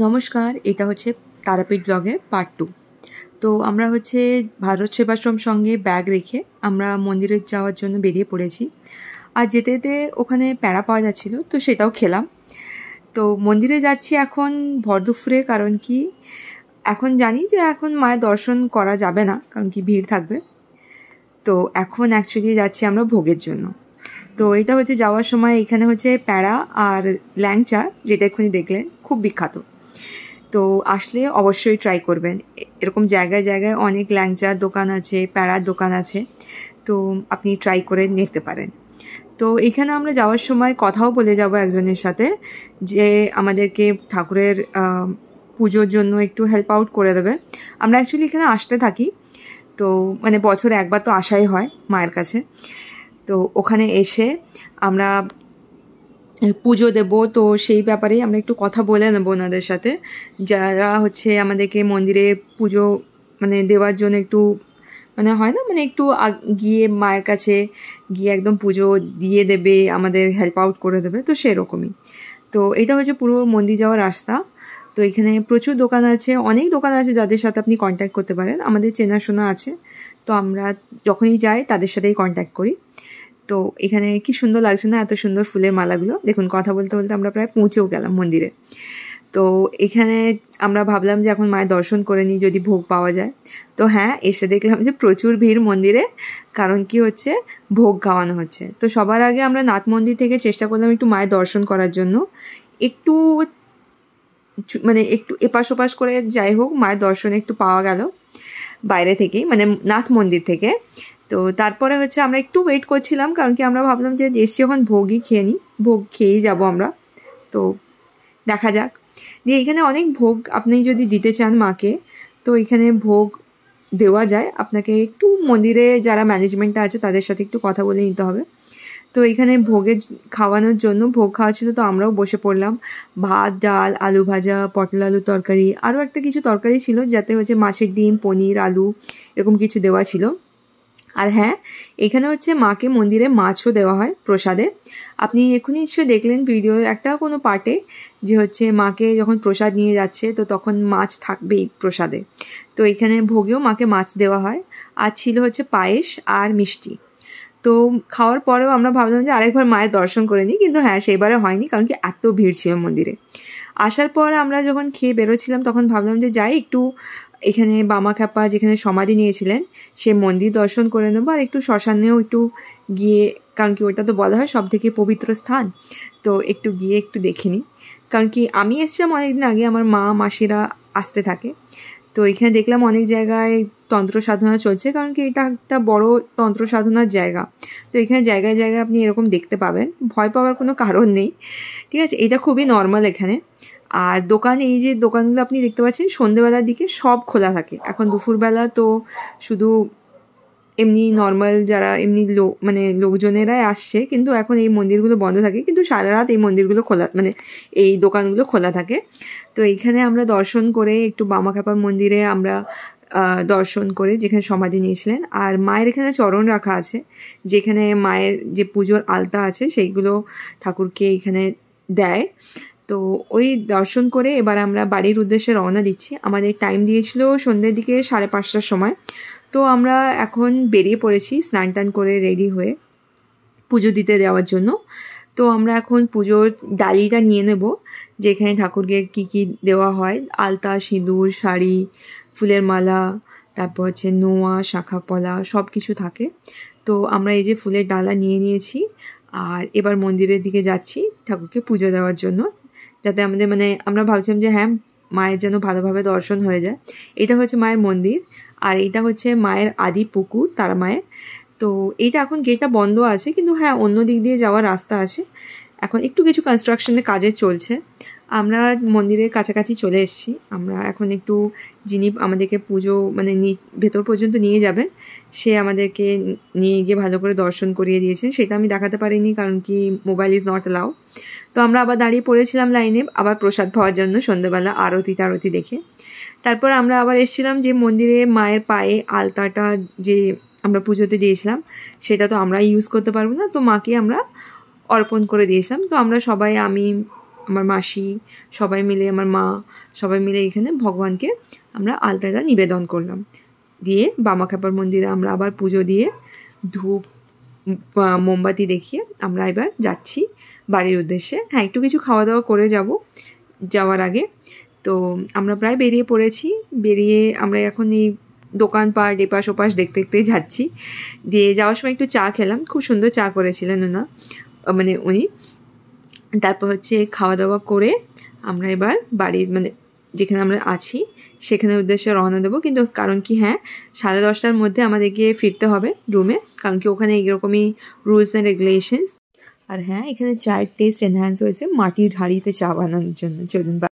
নমস্কার, এটা হচ্ছে তারাপীঠ ব্লগের পার্ট 2। তো আমরা হচ্ছে ভারত সেবাশ্রম সঙ্গে ব্যাগ রেখে আমরা মন্দিরে যাওয়ার জন্য বেরিয়ে পড়েছি। আর যেতে যেতে ওখানে প্যাড়া পাওয়া যাচ্ছিল, তো সেটাও খেলাম। তো মন্দিরে যাচ্ছি এখন ভর দুপুরে, কারণ কি এখন জানি যে এখন মায়ের দর্শন করা যাবে না, কারণ কি ভিড় থাকবে। তো এখন অ্যাকচুয়ালি যাচ্ছি আমরা ভোগের জন্য। তো এটা হচ্ছে যাওয়ার সময় এখানে হচ্ছে প্যাড়া আর ল্যাংচা, যেটা এক্ষুনি দেখলেন, খুব বিখ্যাত। তো আসলে অবশ্যই ট্রাই করবেন। এরকম জায়গায় জায়গায় অনেক ল্যাংচার দোকান আছে, প্যাড়ার দোকান আছে, তো আপনি ট্রাই করে নিতে পারেন। তো এখানে আমরা যাওয়ার সময় কথাও বলে যাব একজনের সাথে, যে আমাদেরকে ঠাকুরের পুজোর জন্য একটু হেল্প আউট করে দেবে। আমরা অ্যাকচুয়ালি এখানে আসতে থাকি, তো মানে বছরে একবার তো আসাই হয় মায়ের কাছে। তো ওখানে এসে আমরা পুজো দেব, তো সেই ব্যাপারেই আমরা একটু কথা বলে নেবো ওনাদের সাথে, যারা হচ্ছে আমাদেরকে মন্দিরে পুজো মানে দেওয়ার জন্য একটু মানে হয় না, মানে একটু গিয়ে মায়ের কাছে গিয়ে একদম পুজো দিয়ে দেবে, আমাদের হেল্প আউট করে দেবে, তো সেরকমই। তো এটা হচ্ছে পুরো মন্দির যাওয়ার রাস্তা। তো এখানে প্রচুর দোকান আছে, অনেক দোকান আছে যাদের সাথে আপনি কন্ট্যাক্ট করতে পারেন। আমাদের চেনাশোনা আছে, তো আমরা যখনই যাই তাদের সাথেই কন্ট্যাক্ট করি। তো এখানে কি সুন্দর লাগছে না, এত সুন্দর ফুলের মালাগুলো। দেখুন, কথা বলতে বলতে আমরা প্রায় পৌঁছেও গেলাম মন্দিরে। তো এখানে আমরা ভাবলাম যে এখন মায়ের দর্শন করে নিই, যদি ভোগ পাওয়া যায়। তো হ্যাঁ, এসে দেখলাম যে প্রচুর ভিড় মন্দিরে, কারণ কি হচ্ছে ভোগ খাওয়ানো হচ্ছে। তো সবার আগে আমরা নাথ মন্দির থেকে চেষ্টা করলাম একটু মায়ের দর্শন করার জন্য, একটু মানে একটু এপাশ ওপাশ করে যাই হোক মায়ের দর্শন একটু পাওয়া গেল বাইরে থেকেই, মানে নাথ মন্দির থেকে। তো তারপরে হচ্ছে আমরা একটু ওয়েট করছিলাম, কারণ কি আমরা ভাবলাম যে এসছি যখন ভোগই খেয়ে নিই, ভোগ খেয়েই যাবো আমরা। তো দেখা যাক। দিয়ে এখানে অনেক ভোগ আপনি যদি দিতে চান মাকে, তো এখানে ভোগ দেওয়া যায়। আপনাকে একটু মন্দিরে যারা ম্যানেজমেন্টটা আছে তাদের সাথে একটু কথা বলে নিতে হবে। তো এখানে ভোগের খাওয়ানোর জন্য ভোগ খাওয়া ছিল, তো আমরাও বসে পড়লাম। ভাত, ডাল, আলু ভাজা, পটল আলু তরকারি, আরও একটা কিছু তরকারি ছিল, যাতে হচ্ছে মাছের ডিম, পনির, আলু এরকম কিছু দেওয়া ছিল। আর হ্যাঁ, এখানে হচ্ছে মাকে মন্দিরে মাছও দেওয়া হয় প্রসাদে। আপনি এক্ষুনি নিশ্চয়ই দেখলেন ভিডিওর একটা কোনো পার্টে, যে হচ্ছে মাকে যখন প্রসাদ নিয়ে যাচ্ছে, তো তখন মাছ থাকবেই প্রসাদে। তো এখানে ভোগেও মাকে মাছ দেওয়া হয়। আর ছিল হচ্ছে পায়েস আর মিষ্টি। তো খাওয়ার পরেও আমরা ভাবলাম যে আরেকবার মায়ের দর্শন করে নিই, কিন্তু হ্যাঁ, সেইবারে হয়নি, কারণ কি এত ভিড় ছিল মন্দিরে। আসার পর আমরা যখন খেয়ে বেরোচ্ছিলাম, তখন ভাবলাম যে যাই একটু এখানে বামাখ্যাপা যেখানে সমাধি নিয়েছিলেন সে মন্দির দর্শন করে নেবো, আর একটু শ্মশানেও একটু গিয়ে, কারণ কি ওটা তো বলা হয় সব থেকে পবিত্র স্থান, তো একটু গিয়ে একটু দেখে নিই। কারণ কি আমি এসেছিলাম অনেকদিন আগে, আমার মা মাসিরা আসতে থাকে। তো এখানে দেখলাম অনেক জায়গায় তন্ত্র সাধনা চলছে, কারণ কি এটা একটা বড় তন্ত্র সাধনার জায়গা। তো এখানে জায়গায় জায়গায় আপনি এরকম দেখতে পাবেন, ভয় পাওয়ার কোনো কারণ নেই, ঠিক আছে? এটা খুবই নর্মাল এখানে। আর দোকান, এই যে দোকানগুলো আপনি দেখতে পাচ্ছেন সন্ধ্যেবেলার দিকে সব খোলা থাকে। এখন দুপুরবেলা তো শুধু এমনি নর্মাল যারা এমনি মানে লোকজনেরাই আসছে, কিন্তু এখন এই মন্দিরগুলো বন্ধ থাকে, কিন্তু সারা রাত এই মন্দিরগুলো খোলা, মানে এই দোকানগুলো খোলা থাকে। তো এইখানে আমরা দর্শন করে একটু বামাখ্যাপার মন্দিরে আমরা দর্শন করে, যেখানে সমাধি নিয়েছিলেন। আর মায়ের এখানে চরণ রাখা আছে, যেখানে মায়ের যে পুজোর আলতা আছে সেইগুলো ঠাকুরকে এখানে দেয়। তো ওই দর্শন করে এবার আমরা বাড়ির উদ্দেশ্যে রওনা দিচ্ছি। আমাদের টাইম দিয়েছিল সন্ধ্যের দিকে 5:30টার সময়। তো আমরা এখন বেরিয়ে পড়েছি স্নান টান করে রেডি হয়ে পুজো দিতে যাওয়ার জন্য। তো আমরা এখন পুজোর ডালিটা নিয়ে নেব, যেখানে ঠাকুরকে কী কী দেওয়া হয়, আলতা, সিঁদুর, শাড়ি, ফুলের মালা, তারপর হচ্ছে নোয়া, শাঁখা পলা সব কিছু থাকে। তো আমরা এই যে ফুলের ডালা নিয়ে নিয়েছি, আর এবার মন্দিরের দিকে যাচ্ছি ঠাকুরকে পুজো দেওয়ার জন্য, যাতে আমাদের মানে আমরা ভাবছিলাম যে হ্যাঁ, মায়ের যেন ভালোভাবে দর্শন হয়ে যায়। এটা হচ্ছে মায়ের মন্দির, আর এটা হচ্ছে মায়ের আদি পুকুর, তারা মায়ের। তো এইটা এখন গেটটা বন্ধ আছে, কিন্তু হ্যাঁ, অন্য দিক দিয়ে যাওয়ার রাস্তা আছে। এখন একটু কিছু কনস্ট্রাকশনের কাজে চলছে। আমরা মন্দিরের কাছাকাছি চলে এসেছি। আমরা এখন একটু যিনি আমাদেরকে পুজো মানে ভেতর পর্যন্ত নিয়ে যাবেন, সে আমাদেরকে নিয়ে গিয়ে ভালো করে দর্শন করিয়ে দিয়েছে। সেটা আমি দেখাতে পারিনি, কারণ কি মোবাইল ইজ নট অ্যালাউ। তো আমরা আবার দাঁড়িয়ে পড়েছিলাম লাইনে, আবার প্রসাদ পাওয়ার জন্য সন্ধ্যেবেলা আরতি টারতি দেখে। তারপর আমরা আবার এসেছিলাম যে মন্দিরে মায়ের পায়ে আলতাটা যে আমরা পুজোতে দিয়েছিলাম, সেটা তো আমরা ইউজ করতে পারবো না, তো মাকে আমরা অর্পণ করে দিয়েছিলাম। তো আমরা সবাই, আমি, আমার মাসি সবাই মিলে, আমার মা সবাই মিলে এখানে ভগবানকে আমরা আলতাটা নিবেদন করলাম। দিয়ে বামাখ্যাপার মন্দিরে আমরা আবার পুজো দিয়ে ধূপ মোমবাতি দেখিয়ে আমরা এবার যাচ্ছি বাড়ির উদ্দেশ্যে। হ্যাঁ, একটু কিছু খাওয়া দাওয়া করে যাওয়ার আগে। তো আমরা প্রায় বেরিয়ে পড়েছি। বেরিয়ে আমরা এখন এই দোকানপাট এপাশ ওপাশ দেখতে দেখতেই যাচ্ছি। দিয়ে যাওয়ার সময় একটু চা খেলাম, খুব সুন্দর চা করেছিলেন উনি। তারপর হচ্ছে খাওয়া দাওয়া করে আমরা এবার বাড়ির যেখানে আমরা আছি সেখানের উদ্দেশ্যে রওনা দেবো। কিন্তু কারণ কি, হ্যাঁ, 10:30টার মধ্যে আমাদেরকে ফিরতে হবে রুমে, কারণ কি ওখানে এরকমই রুলস অ্যান্ড রেগুলেশনস। আর হ্যাঁ, এখানে চায়ের টেস্ট এনহ্যান্স হয়েছে মাটির হাঁড়িতে চা বানানোর জন্য। চলুন।